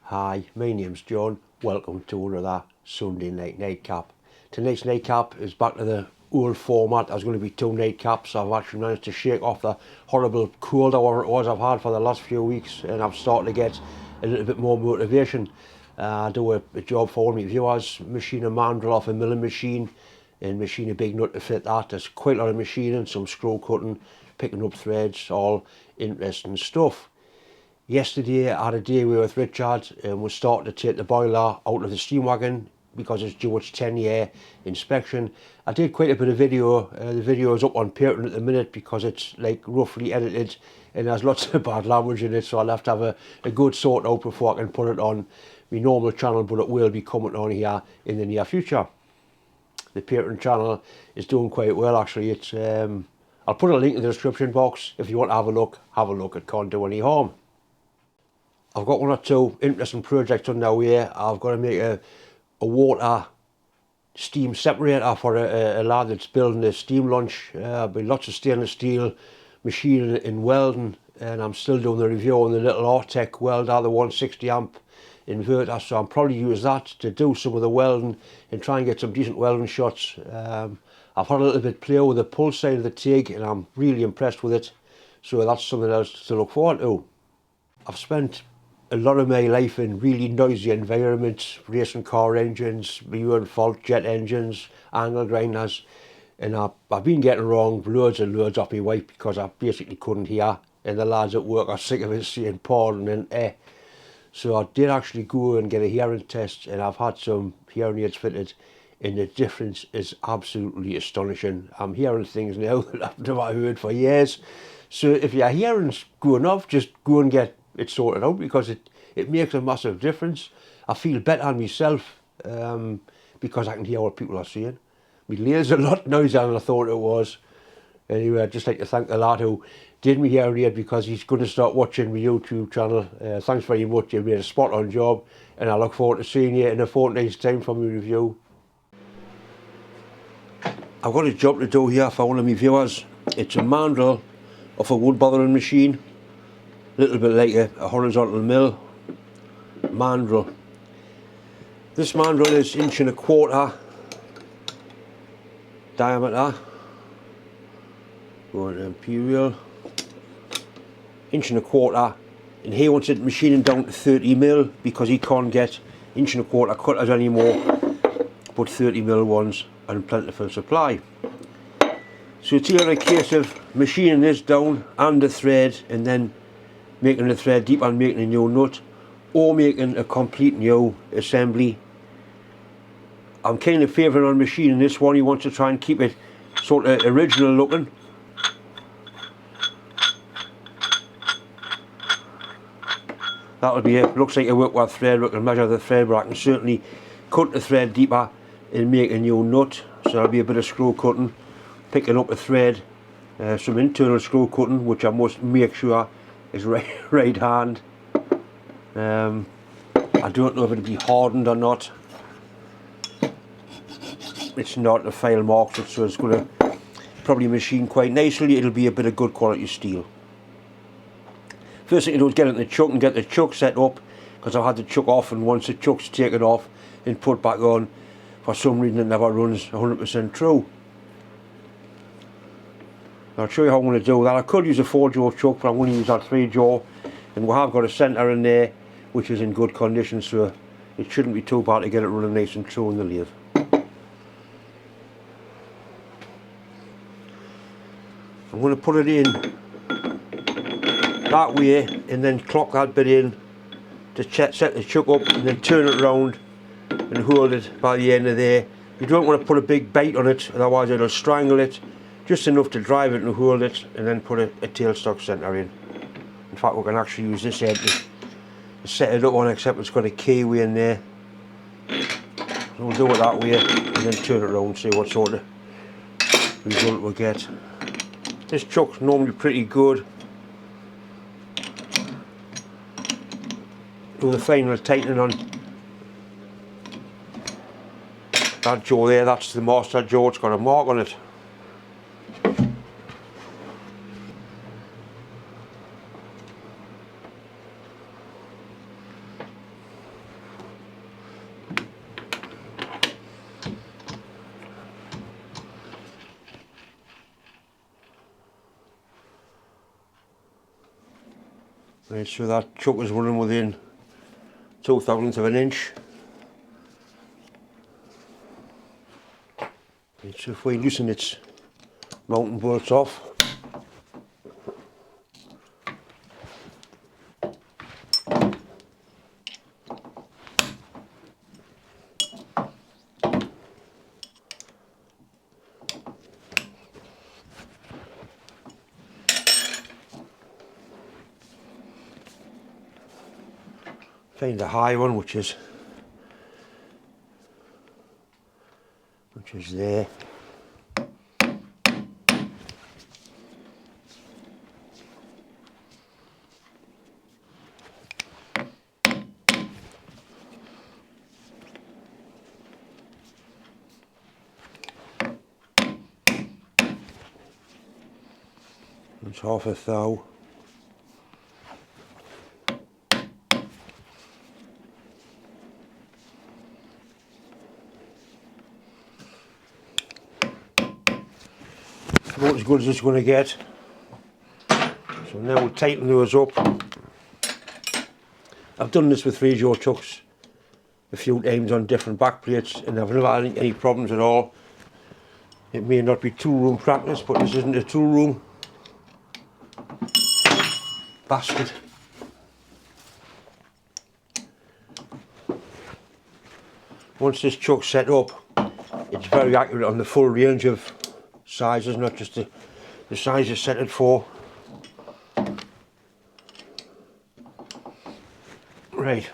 Hi, my name's John. Welcome to another Sunday night nightcap. Tonight's nightcap is back to the old format. There's going to be two nightcaps. I've actually managed to shake off the horrible cold or it was I've had for the last few weeks, and I'm starting to get a little bit more motivation. I do a job for all my viewers, machine a Mandrel off a milling machine and machine a big nut to fit that. There's quite a lot of machining, some screw cutting, picking up threads, all interesting stuff. Yesterday I had a day away with Richard and we're starting to take the boiler out of the steam wagon because it's due its 10-year inspection. I did quite a bit of video. The video is up on Patreon at the minute because it's like roughly edited and there's lots of bad language in it, so I'll have to have a good sort out before I can put it on my normal channel, but it will be coming on here in the near future. The Patreon channel is doing quite well actually. It's I'll put a link in the description box if you want to have a look. Have a look, it can't do any harm. I've got one or two interesting projects underway. I've got to make a water steam separator for a lad that's building a steam launch. There'll be lots of stainless steel machining and welding, and I'm still doing the review on the little Artec welder, the 160 amp inverter, so I'll probably use that to do some of the welding and try and get some decent welding shots. I've had a little bit play with the pull side of the TIG and I'm really impressed with it, so that's something else to look forward to. I've spent a lot of my life in really noisy environments, racing car engines, my own fault jet engines, angle grinders, and I've been getting wrong loads and loads off my wife because I basically couldn't hear, and the lads at work are sick of it saying pardon and eh. So I did actually go and get a hearing test, and I've had some hearing aids fitted, and the difference is absolutely astonishing. I'm hearing things now that I've never heard for years. So if your hearing's going off, just go and get it sorted out because it makes a massive difference. I feel better myself because I can hear what people are saying. My ears are a lot noisier than I thought it was. Anyway, I'd just like to thank the lad who did me hearing aid because he's going to start watching my YouTube channel. Thanks very much, you made a spot on job, and I look forward to seeing you in a fortnight's time for my review. I've got a job to do here for one of my viewers. It's a Mandrel of a wood bothering machine. A little bit like a horizontal mill Mandrel. This Mandrel is 1.25 inch diameter, going to imperial, 1.25 inch, and he wants it machining down to 30mm because he can't get 1.25 inch cutters anymore, but 30mm ones are in plentiful supply. So it's either a case of machining this down and the thread and then making the thread deeper and making a new nut, or making a complete new assembly. I'm kind of favouring on machining this one. He wants to try and keep it sort of original looking. That'll be it. Looks like a workworth thread. We can measure the thread, but I can certainly cut the thread deeper and make a new nut. So there'll be a bit of screw cutting, picking up a thread, some internal screw cutting, which I must make sure is right hand. I don't know if it'll be hardened or not. It's not, the file marks it, so it's going to probably machine quite nicely. It'll be a bit of good quality steel. First thing to do is get it in the chuck and get the chuck set up, because I've had the chuck off, and once the chuck's taken off and put back on, for some reason it never runs 100% true. I'll show you how I'm going to do that. I could use a 4-jaw chuck, but I'm going to use that 3-jaw, and we have got a centre in there which is in good condition, so it shouldn't be too bad to get it running nice and true in the lathe. I'm going to put it in that way and then clock that bit in to set the chuck up, and then turn it round and hold it by the end of there. You don't want to put a big bite on it, otherwise it'll strangle it. Just enough to drive it and hold it, and then put a tailstock centre in. In fact, we can actually use this end to set it up on, except it's got a keyway in there. So we'll do it that way and then turn it around and see what sort of result we get. This chuck's normally pretty good. Do the final tightening on that jaw there. That's the master jaw, it's got a mark on it. Right, so that chuck is running within 0.02 of an inch. Right, so if we loosen its mounting bolts off, find the high one, which is there. It's half a thou. About as good as it's going to get. So now we'll tighten those up. I've done this with 3-jaw chucks a few times on different back plates and I've never had any problems at all. It may not be tool-room practice, but this isn't a tool-room. Bastard. Once this chuck's set up, it's very accurate on the full range of sizes, not just the size you set it for. Right.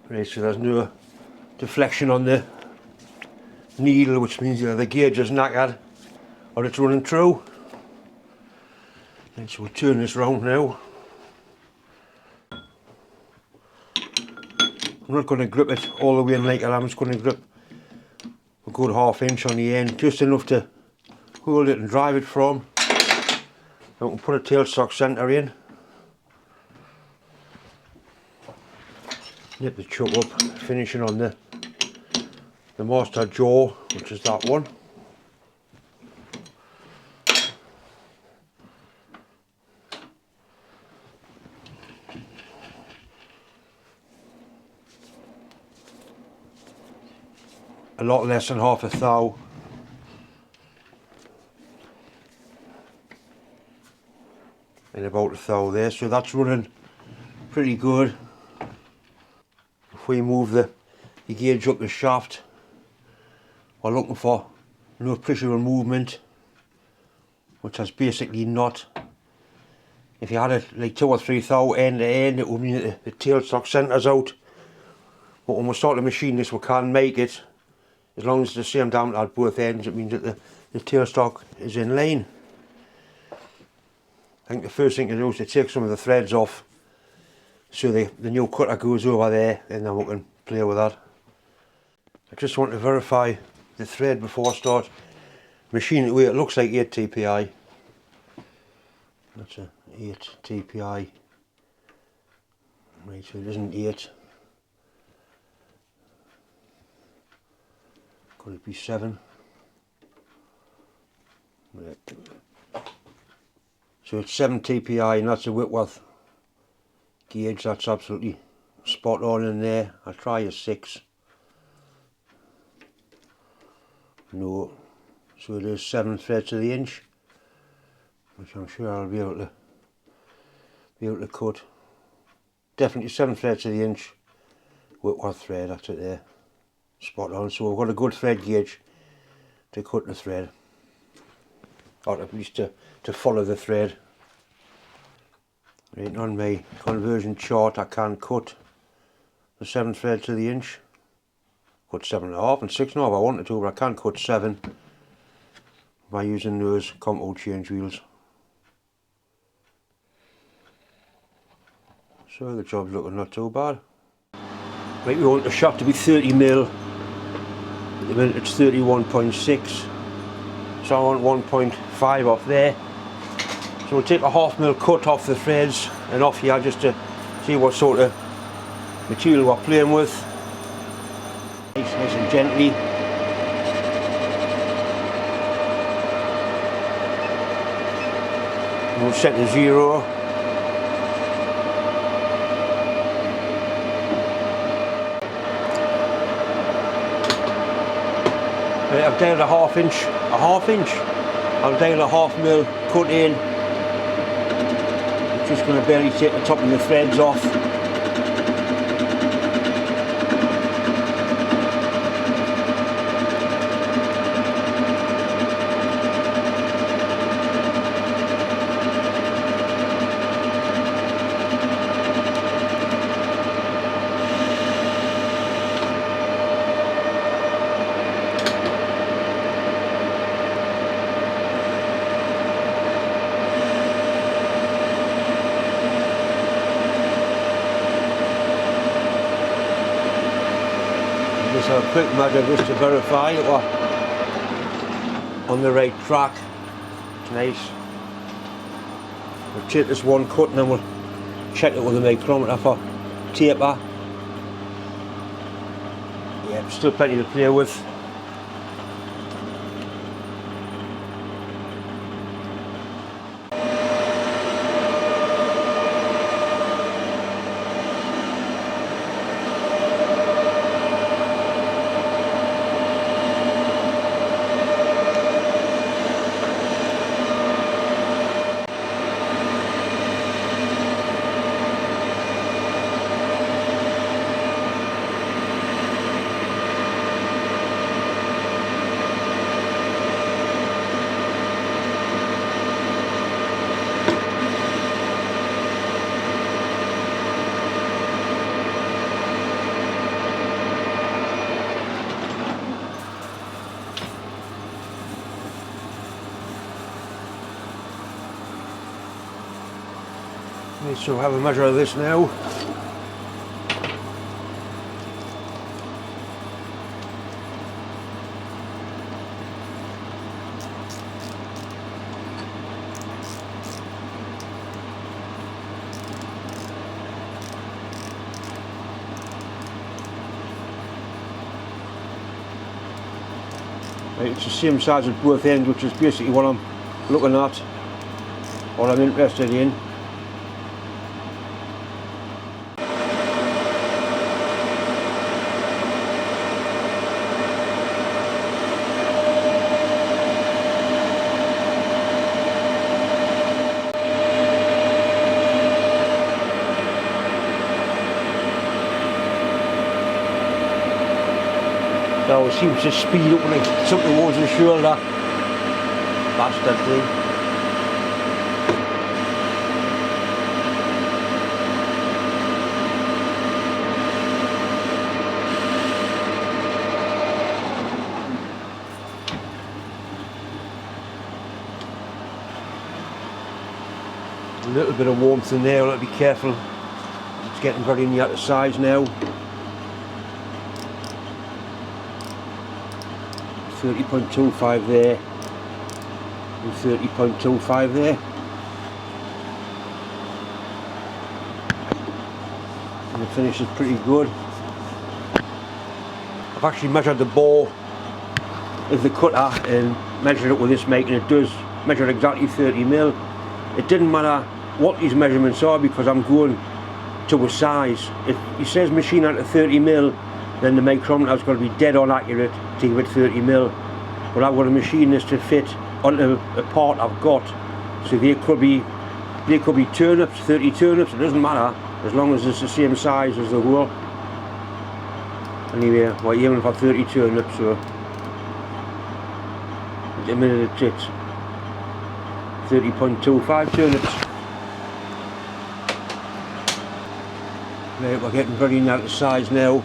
Right, so there's no deflection on the needle, which means either the gauge is knackered or it's running true. Right, so we'll turn this round now. I'm not going to grip it all the way in like that. I'm just going to grip a good ½ inch on the end, just enough to hold it and drive it from. I can put a tailstock centre in. Nip the chuck up, finishing on the master jaw, which is that one. A lot less than half a thou. And about a thou there, so that's running pretty good. If we move the gauge up the shaft, we're looking for no appreciable movement, which has basically not. If you had it like 2 or 3 thou end to end, it would mean that the tailstock centre's out. But when we start to machine this, we can make it. As long as it's the same diameter at both ends, it means that the tailstock is in line. I think the first thing to do is to take some of the threads off so the new cutter goes over there, and then we can play with that. I just want to verify the thread before I start machining it where it looks like 8 TPI. That's a 8 TPI. Right, so it isn't 8. Could it be 7? Right. So it's 7 TPI, and that's a Whitworth gauge. That's absolutely spot on in there. I'll try a 6. No. So it is 7 threads to the inch, which I'm sure I'll be able to cut. Definitely 7 threads to the inch. Whitworth thread, that's it there. Spot on. So we've got a good thread gauge to cut the thread, or at least to follow the thread. Right, on my conversion chart I can cut the 7 threads to the inch. Cut 7.5 and 6.5 if I wanted to, but I can cut 7 by using those combo change wheels. So the job's looking not too bad. Right, we want the shaft to be 30mm. At the minute it's 31.6. So I want 1.5 off there. So we'll take a ½ cut off the threads and off here just to see what sort of material we're playing with. Nice and gently. We'll set to 0. Right, I've dialed a half inch. I'll dial a 1/2 mil cut in. I'm just going to barely take the top of the threads off. Just have a quick measure just to verify it we're on the right track. It's nice. We'll take this one cut and then we'll check it with the micrometer for taper. Yeah, still plenty to play with. So we'll have a measure of this now. Right, it's the same size at both ends, which is basically what I'm looking at, what I'm interested in. So it seems to speed up when it's up towards the shoulder. Bastard thing. A little bit of warmth in there, I'll have to be careful. It's getting very near the size now. 30.25 there and 30.25 there, and the finish is pretty good. I've actually measured the bore of the cutter and measured it with this mic, and it does measure exactly 30 mil. It didn't matter what these measurements are because I'm going to a size. If he says machine out at 30 mil, then the micrometer's got to be dead on accurate to give it 30 mil. But I've got to machine this to fit onto a part I've got. So they could be turnips, 30 turnips, it doesn't matter, as long as it's the same size as the whole. Anyway, we're aiming for 30 turnips, so at the minute it's 30.25 turnips. Right, we're getting very near the size now.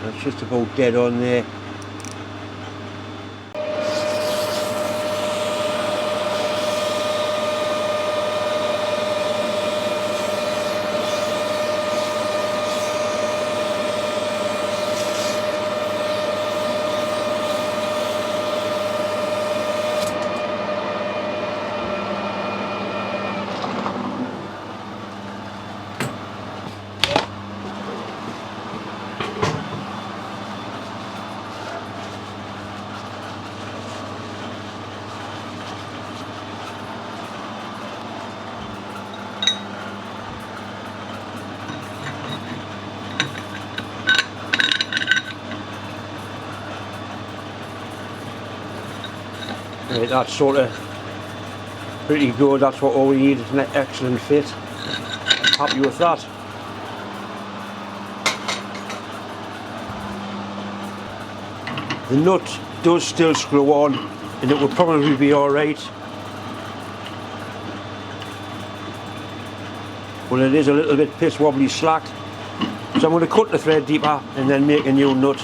That's just about dead on there. Right, that's sort of pretty good. That's what all we need. It's an excellent fit. Happy with that. The nut does still screw on, and it will probably be alright, but it is a little bit piss wobbly slack, so I'm going to cut the thread deeper and then make a new nut,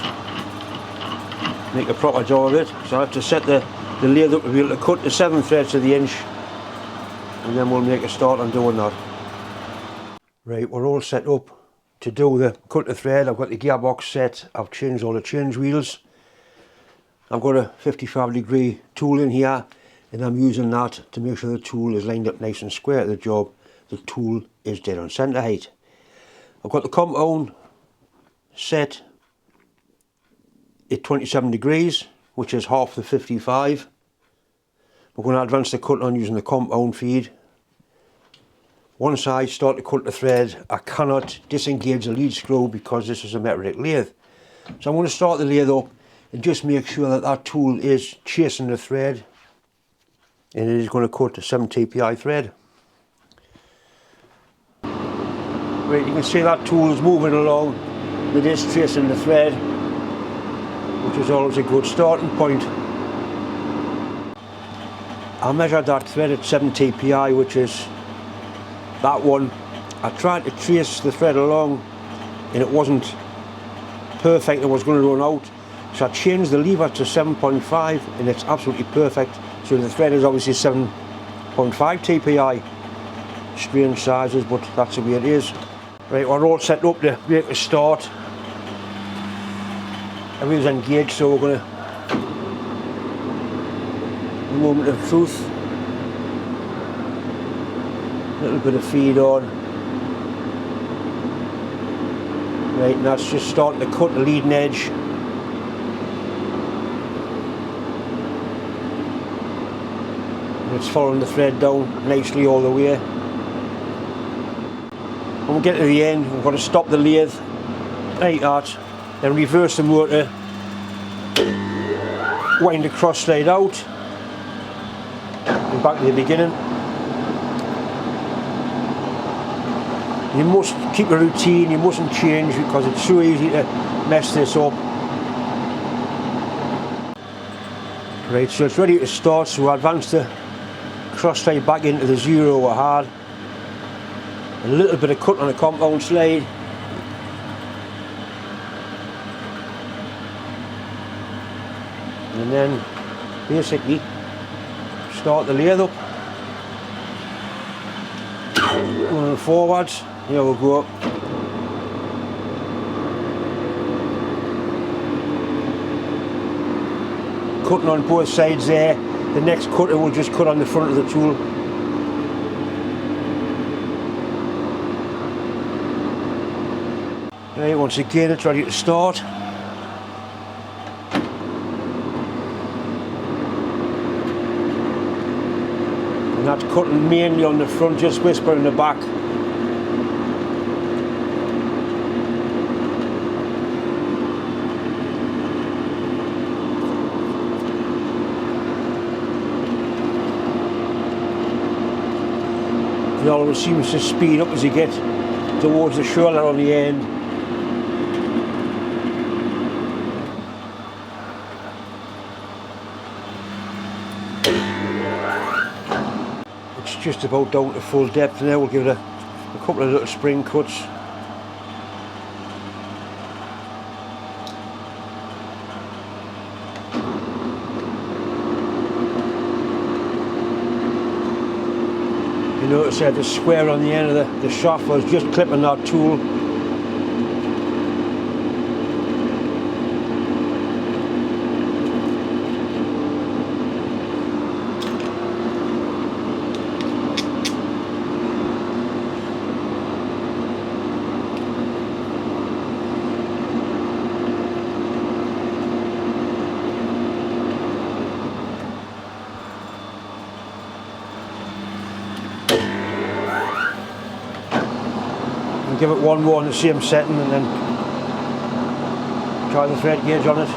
make a proper job of it. So I have to set the lathe up to be able to cut the 7 threads to the inch, and then we'll make a start on doing that. Right, we're all set up to do the cut the thread. I've got the gearbox set, I've changed all the change wheels. I've got a 55-degree tool in here, and I'm using that to make sure the tool is lined up nice and square to the job. The tool is dead on centre height. I've got the compound set at 27 degrees, which is half the 55. We're going to advance the cut on using the compound feed. Once I start to cut the thread, I cannot disengage the lead screw because this is a metric lathe. So I'm going to start the lathe up and just make sure that that tool is chasing the thread, and it is going to cut a 7 TPI thread. Right, you can see that tool is moving along, it is chasing the thread, which is always a good starting point. I measured that thread at 7 TPI, which is that one. I tried to trace the thread along and it wasn't perfect, it was going to run out. So I changed the lever to 7.5 and it's absolutely perfect. So the thread is obviously 7.5 TPI. Strange sizes, but that's the way it is. Right, we're all set up to make a start. Everything's engaged, so we're going to moment of truth. A little bit of feed on. Right, and that's just starting to cut the leading edge. It's following the thread down nicely all the way. When we get to the end, we've got to stop the lathe like that, then reverse the motor, wind the cross slide out, and back to the beginning. You must keep a routine, you mustn't change because it's so easy to mess this up. Right, so it's ready to start, so we'll advance the cross slide back into the 0 we had. A little bit of cut on the compound slide. And then basically start the lathe up. Going forwards, here we go. Cutting on both sides there. The next cutter will just cut on the front of the tool. Right, once again it's ready to start. And that's cutting mainly on the front, just whisper in the back. It always seems to speed up as you get towards the shoulder on the end. It's just about down to full depth now. We'll give it a couple of little spring cuts. You notice I had the square on the end of the shaft. I was just clipping that tool. Give it one more in the same setting and then try the thread gauge on it.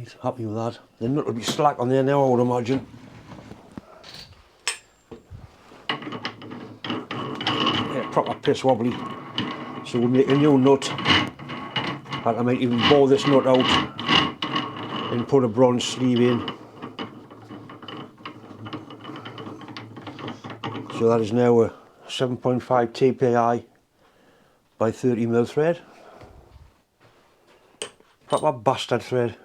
Right, happy with that. The nut will be slack on there now, I would imagine. Yeah, proper piss wobbly. So we'll make a new nut. And I might even bore this nut out and put a bronze sleeve in. So that is now a 7.5 TPI by 30mm thread. Proper bastard thread.